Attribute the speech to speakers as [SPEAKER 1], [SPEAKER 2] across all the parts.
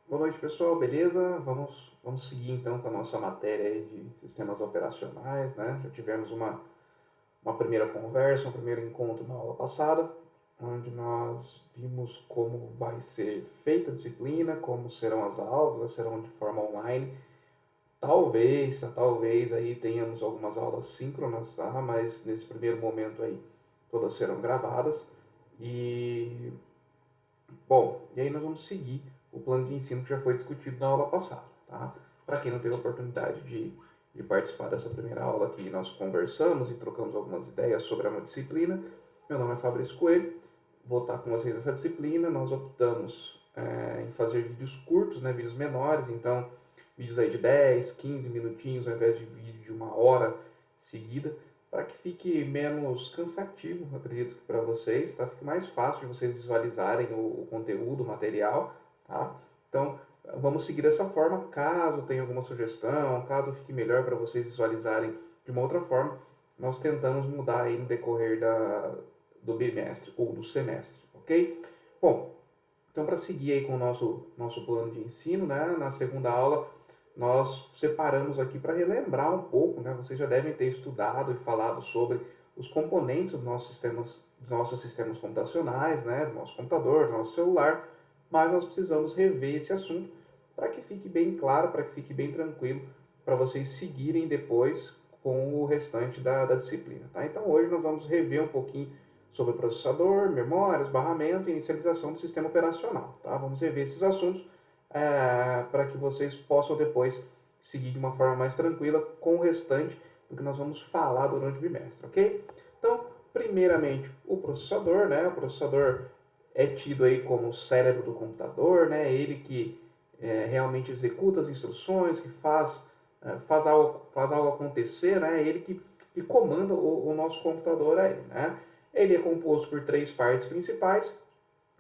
[SPEAKER 1] Boa noite, pessoal, beleza? Vamos seguir então com a nossa matéria aí de sistemas operacionais, né? Já tivemos uma primeira conversa, um primeiro encontro na aula passada, onde nós vimos como vai ser feita a disciplina, como serão as aulas, elas serão de forma online. Talvez aí tenhamos algumas aulas síncronas, tá? Mas nesse primeiro momento aí todas serão gravadas. E e aí nós vamos seguir o plano de ensino que já foi discutido na aula passada, tá? Para quem não teve a oportunidade de participar dessa primeira aula que nós conversamos e trocamos algumas ideias sobre uma disciplina, meu nome é Fabrício Coelho, vou estar com vocês nessa disciplina. Nós optamos em fazer vídeos curtos, né, vídeos menores, então vídeos aí de 10, 15 minutinhos ao invés de vídeo de uma hora seguida, para que fique menos cansativo, acredito que para vocês, tá? Fique mais fácil de vocês visualizarem o conteúdo, o material, tá? Então, vamos seguir dessa forma. Caso tenha alguma sugestão, caso fique melhor para vocês visualizarem de uma outra forma, nós tentamos mudar aí no decorrer do bimestre ou do semestre, ok? Bom, então para seguir aí com o nosso plano de ensino, né, na segunda aula nós separamos aqui para relembrar um pouco, né? Vocês já devem ter estudado e falado sobre os componentes dos nossos sistemas computacionais, né? Do nosso computador, do nosso celular, mas nós precisamos rever esse assunto para que fique bem claro, para que fique bem tranquilo, para vocês seguirem depois com o restante da disciplina, tá? Então hoje nós vamos rever um pouquinho sobre processador, memórias, barramento e inicialização do sistema operacional, tá? Vamos rever esses assuntos para que vocês possam depois seguir de uma forma mais tranquila com o restante do que nós vamos falar durante o bimestre, ok? Então, primeiramente, o processador, né? O processador é tido aí como o cérebro do computador, né? Ele que realmente executa as instruções, que faz algo acontecer, né? Ele que comanda o nosso computador aí, né? Ele é composto por três partes principais,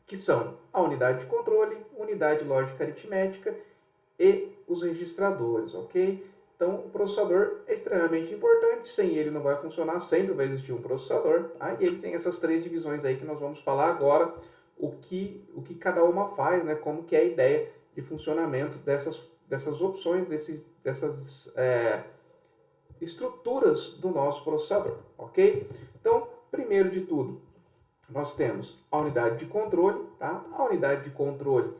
[SPEAKER 1] que são a unidade de controle, unidade lógica aritmética e os registradores, ok? Então, o processador é extremamente importante, sem ele não vai funcionar, sempre vai existir um processador, tá? E ele tem essas três divisões aí que nós vamos falar agora, o que cada uma faz, né? Como que é a ideia de funcionamento dessas opções, dessas estruturas do nosso processador, ok? Então, primeiro de tudo, nós temos a unidade de controle, tá? A unidade de controle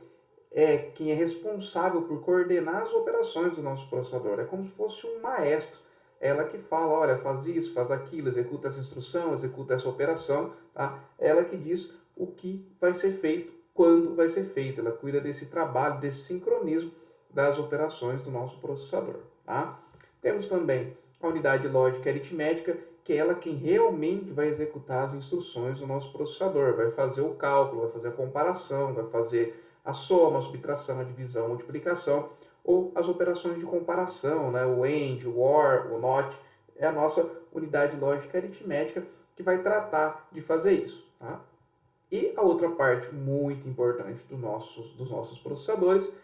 [SPEAKER 1] é quem é responsável por coordenar as operações do nosso processador. É como se fosse um maestro. Ela que fala, olha, faz isso, faz aquilo, executa essa instrução, executa essa operação, tá? Ela que diz o que vai ser feito, quando vai ser feito. Ela cuida desse trabalho, desse sincronismo das operações do nosso processador, tá? Temos também a unidade lógica aritmética, que é ela quem realmente vai executar as instruções do nosso processador, vai fazer o cálculo, vai fazer a comparação, vai fazer a soma, a subtração, a divisão, a multiplicação, ou as operações de comparação, né? O AND, o OR, o NOT, é a nossa unidade lógica aritmética que vai tratar de fazer isso, tá? E a outra parte muito importante dos nossos processadores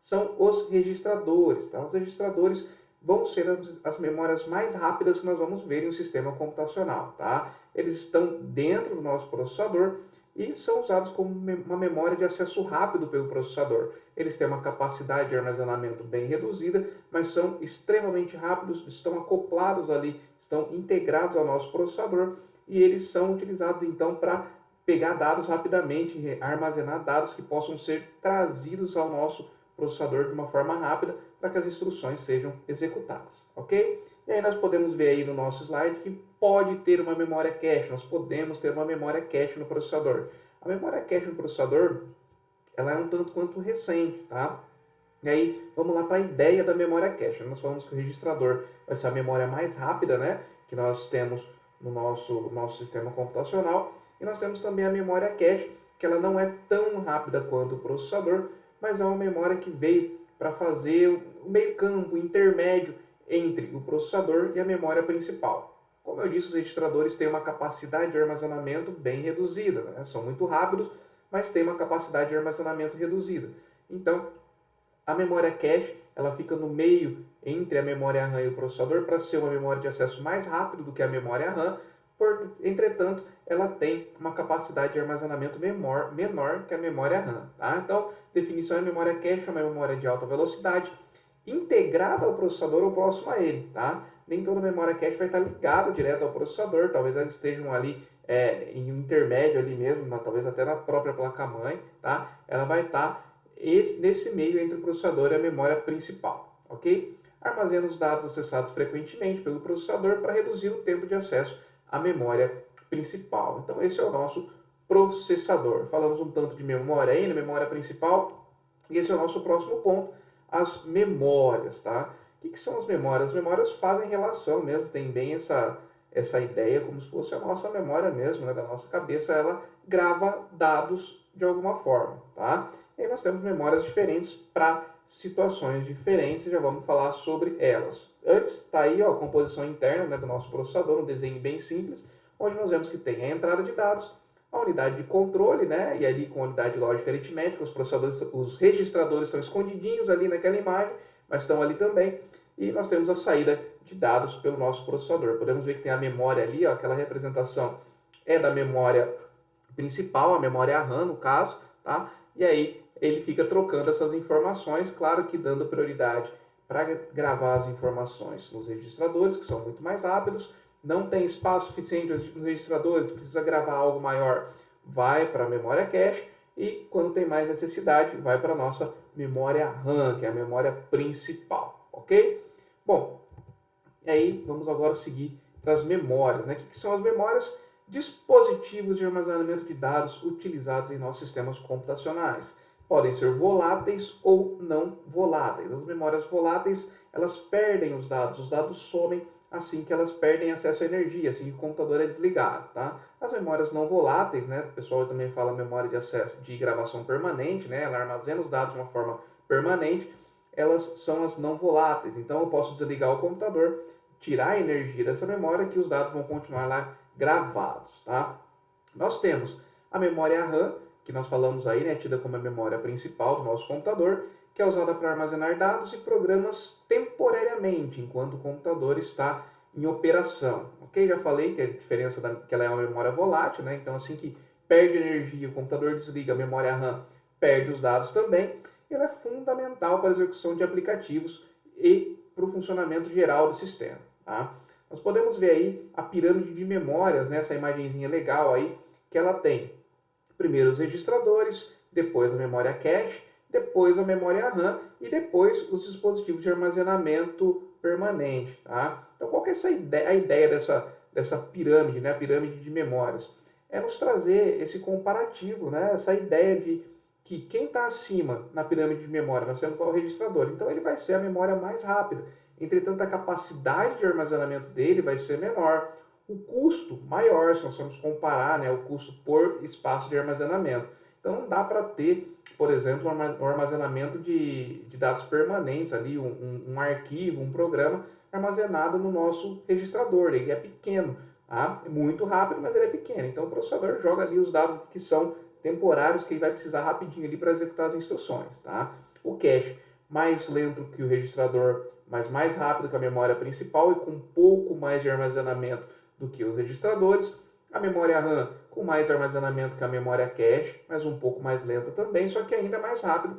[SPEAKER 1] são os registradores, tá? Os registradores vão ser as memórias mais rápidas que nós vamos ver em um sistema computacional, tá? Eles estão dentro do nosso processador e são usados como uma memória de acesso rápido pelo processador. Eles têm uma capacidade de armazenamento bem reduzida, mas são extremamente rápidos, estão acoplados ali, estão integrados ao nosso processador e eles são utilizados então para pegar dados rapidamente, armazenar dados que possam ser trazidos ao nosso processador de uma forma rápida para que as instruções sejam executadas, ok? E aí nós podemos ver aí no nosso slide que pode ter uma memória cache, nós podemos ter uma memória cache no processador. A memória cache no processador, ela é um tanto quanto recente, tá? E aí, vamos lá para a ideia da memória cache. Nós falamos que o registrador vai ser a memória mais rápida, né, que nós temos no nosso sistema computacional. E nós temos também a memória cache, que ela não é tão rápida quanto o processador, mas é uma memória que veio para fazer o meio campo, o intermédio entre o processador e a memória principal. Como eu disse, os registradores têm uma capacidade de armazenamento bem reduzida, né? São muito rápidos, mas têm uma capacidade de armazenamento reduzida. Então, a memória cache, ela fica no meio entre a memória RAM e o processador para ser uma memória de acesso mais rápido do que a memória RAM, Entretanto, ela tem uma capacidade de armazenamento menor que a memória RAM. Tá? Então, definição é memória cache, é uma memória de alta velocidade, integrada ao processador ou próximo a ele. Tá? Nem toda memória cache vai estar ligada direto ao processador, talvez elas estejam ali em um intermédio ali mesmo, talvez até na própria placa-mãe. Tá? Ela vai estar nesse meio entre o processador e a memória principal. Ok? Armazena os dados acessados frequentemente pelo processador para reduzir o tempo de acesso à memória principal. Então, esse é o nosso processador. Falamos um tanto de memória aí, na memória principal, e esse é o nosso próximo ponto, as memórias, tá? O que são as memórias? As memórias fazem relação mesmo, tem bem essa ideia como se fosse a nossa memória mesmo, né, da nossa cabeça, ela grava dados de alguma forma, tá? E aí nós temos memórias diferentes para situações diferentes e já vamos falar sobre elas. Antes, está aí ó, a composição interna, né, do nosso processador, um desenho bem simples, onde nós vemos que tem a entrada de dados, a unidade de controle, né, e ali com a unidade lógica aritmética, os registradores estão escondidinhos ali naquela imagem, mas estão ali também, e nós temos a saída de dados pelo nosso processador. Podemos ver que tem a memória ali, ó, aquela representação é da memória principal, a memória RAM no caso, tá? E aí ele fica trocando essas informações, claro que dando prioridade para gravar as informações nos registradores, que são muito mais rápidos, não tem espaço suficiente nos registradores, precisa gravar algo maior, vai para a memória cache, e quando tem mais necessidade, vai para a nossa memória RAM, que é a memória principal, ok? Bom, e aí vamos agora seguir para as memórias, né? O que são as memórias? Dispositivos de armazenamento de dados utilizados em nossos sistemas computacionais. Podem ser voláteis ou não voláteis. As memórias voláteis, elas perdem os dados somem assim que elas perdem acesso à energia, assim que o computador é desligado, tá? As memórias não voláteis, né? O pessoal também fala memória de acesso de gravação permanente, né? Ela armazena os dados de uma forma permanente, elas são as não voláteis. Então eu posso desligar o computador, tirar a energia dessa memória que os dados vão continuar lá gravados, tá? Nós temos a memória RAM, que nós falamos aí, né, tida como a memória principal do nosso computador, que é usada para armazenar dados e programas temporariamente, enquanto o computador está em operação. Ok? Já falei que a diferença que ela é uma memória volátil, né? Então assim que perde energia, o computador desliga, a memória RAM perde os dados também. E ela é fundamental para a execução de aplicativos e para o funcionamento geral do sistema. Tá? Nós podemos ver aí a pirâmide de memórias, né? Essa imagenzinha legal aí, que ela tem primeiro os registradores, depois a memória cache, depois a memória RAM e depois os dispositivos de armazenamento permanente. Tá? Então, qual que é a ideia dessa pirâmide, né? A pirâmide de memórias? É nos trazer esse comparativo, né? Essa ideia de que quem está acima na pirâmide de memória, nós temos lá o registrador, então ele vai ser a memória mais rápida. Entretanto, a capacidade de armazenamento dele vai ser menor. O custo maior, se nós formos comparar, né, o custo por espaço de armazenamento. Então não dá para ter, por exemplo, um armazenamento de dados permanentes ali, um arquivo, um programa armazenado no nosso registrador. Ele é pequeno, tá? É muito rápido, mas ele é pequeno. Então o processador joga ali os dados que são temporários, que ele vai precisar rapidinho ali para executar as instruções. Tá? O cache, mais lento que o registrador, mas mais rápido que a memória principal e com um pouco mais de armazenamento do que os registradores. A memória RAM com mais armazenamento que a memória cache, mas um pouco mais lenta também, só que ainda mais rápido.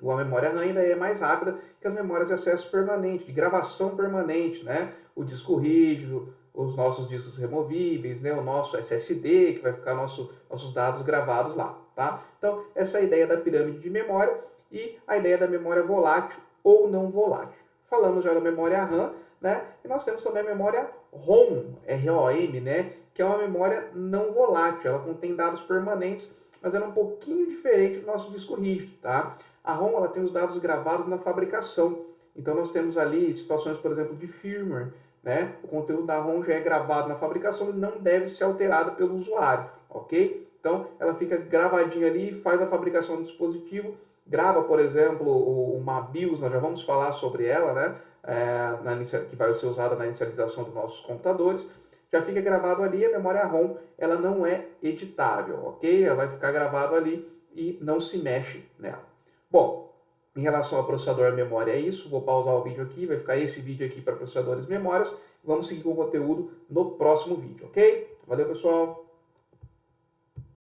[SPEAKER 1] A memória RAM ainda é mais rápida que as memórias de acesso permanente, de gravação permanente, né? O disco rígido, os nossos discos removíveis, né? O nosso SSD, que vai ficar nossos dados gravados lá, tá? Então, essa é a ideia da pirâmide de memória e a ideia da memória volátil ou não volátil. Falamos já da memória RAM, né? E nós temos também a memória ROM, R-O-M, né? Que é uma memória não volátil. Ela contém dados permanentes, mas ela é um pouquinho diferente do nosso disco rígido, tá? A ROM ela tem os dados gravados na fabricação. Então nós temos ali situações, por exemplo, de firmware, né? O conteúdo da ROM já é gravado na fabricação e não deve ser alterado pelo usuário, ok? Então ela fica gravadinha ali, faz a fabricação do dispositivo, grava, por exemplo, uma BIOS, nós já vamos falar sobre ela, né? Que vai ser usada na inicialização dos nossos computadores, já fica gravado ali, a memória ROM ela não é editável, ok? Ela vai ficar gravado ali e não se mexe nela. Bom, Em relação ao processador memória é isso, vou pausar o vídeo aqui, vai ficar esse vídeo aqui para processadores memórias, vamos seguir com o conteúdo no próximo vídeo, ok? Valeu, pessoal!